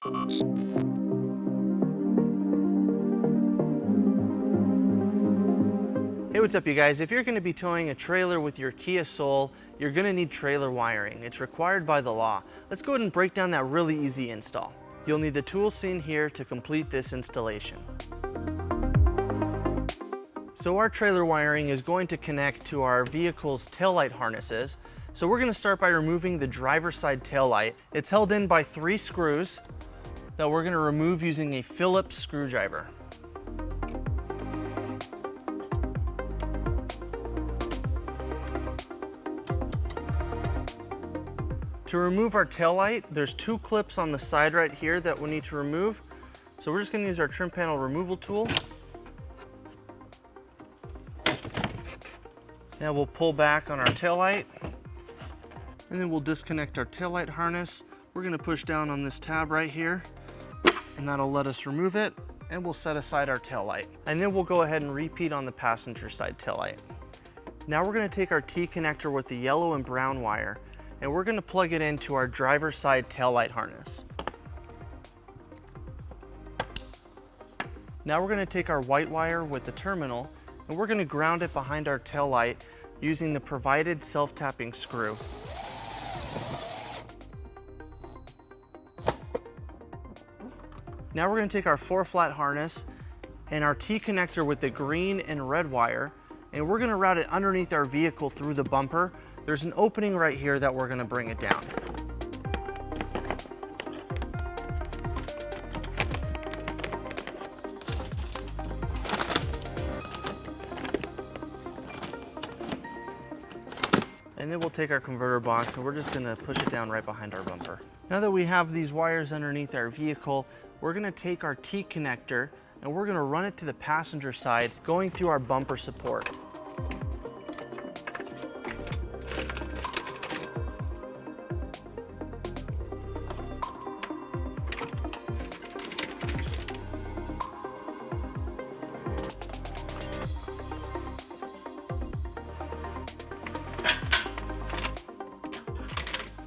Hey, what's up you guys? If you're going to be towing a trailer with your Kia Soul, you're going to need trailer wiring. It's required by the law. Let's go ahead and break down that really easy install. You'll need the tools seen here to complete this installation. So our trailer wiring is going to connect to our vehicle's taillight harnesses. So we're going to start by removing the driver's side taillight. It's held in by 3 screws that we're going to remove using a Phillips screwdriver. To remove our taillight, there's 2 clips on the side right here that we'll need to remove. So we're just going to use our trim panel removal tool. Now we'll pull back on our taillight, and then we'll disconnect our taillight harness. We're going to push down on this tab right here, and that'll let us remove it, and we'll set aside our taillight. And then we'll go ahead and repeat on the passenger side taillight. Now we're going to take our T connector with the yellow and brown wire, and we're going to plug it into our driver's side taillight harness. Now we're going to take our white wire with the terminal, and we're going to ground it behind our taillight using the provided self-tapping screw. Now we're going to take our 4-flat harness and our T connector with the green and red wire, and we're going to route it underneath our vehicle through the bumper. There's an opening right here that we're going to bring it down. And then we'll take our converter box and we're just going to push it down right behind our bumper. Now that we have these wires underneath our vehicle, we're going to take our T connector and we're going to run it to the passenger side, going through our bumper support.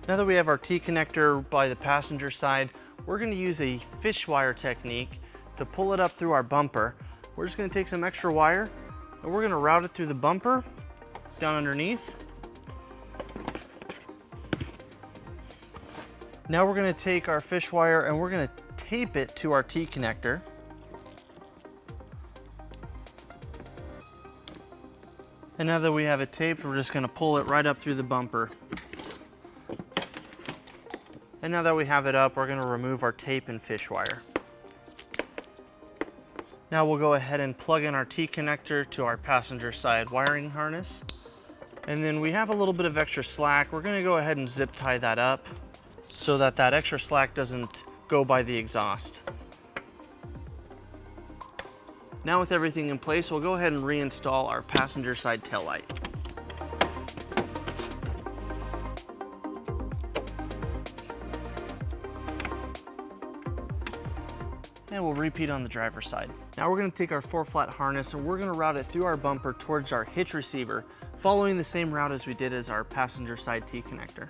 Now that we have our T connector by the passenger side, we're going to use a fish wire technique to pull it up through our bumper. We're just going to take some extra wire and we're going to route it through the bumper, down underneath. Now we're going to take our fish wire and we're going to tape it to our T connector. And now that we have it taped, we're just going to pull it right up through the bumper. And now that we have it up, we're going to remove our tape and fish wire. Now we'll go ahead and plug in our T connector to our passenger side wiring harness. And then we have a little bit of extra slack. We're going to go ahead and zip tie that up so that that extra slack doesn't go by the exhaust. Now with everything in place, we'll go ahead and reinstall our passenger side taillight. And we'll repeat on the driver's side. Now we're going to take our 4-flat harness and we're going to route it through our bumper towards our hitch receiver, following the same route as we did as our passenger side T connector.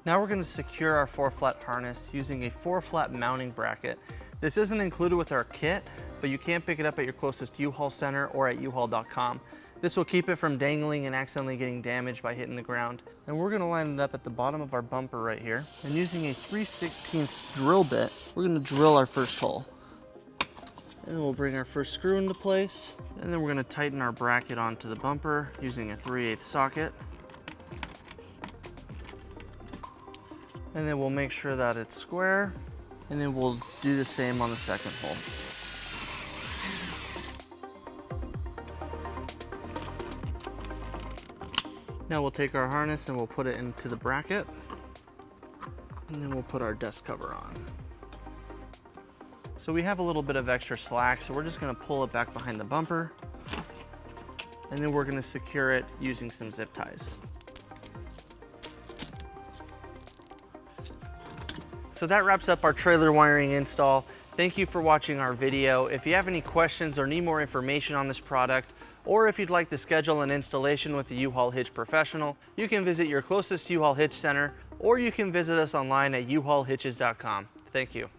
Now we're going to secure our 4-flat harness using a 4-flat mounting bracket. This isn't included with our kit, but you can pick it up at your closest U-Haul center or at uhaul.com. This will keep it from dangling and accidentally getting damaged by hitting the ground. And we're going to line it up at the bottom of our bumper right here. And using a 3/16 drill bit, we're going to drill our first hole. And then we'll bring our first screw into place. And then we're going to tighten our bracket onto the bumper using a 3/8 socket. And then we'll make sure that it's square. And then we'll do the same on the second hole. Now we'll take our harness and we'll put it into the bracket. And then we'll put our dust cover on. So we have a little bit of extra slack, so we're just going to pull it back behind the bumper. And then we're going to secure it using some zip ties. So that wraps up our trailer wiring install. Thank you for watching our video. If you have any questions or need more information on this product, or if you'd like to schedule an installation with a U-Haul Hitch professional, you can visit your closest U-Haul Hitch center or you can visit us online at uhaulhitches.com. Thank you.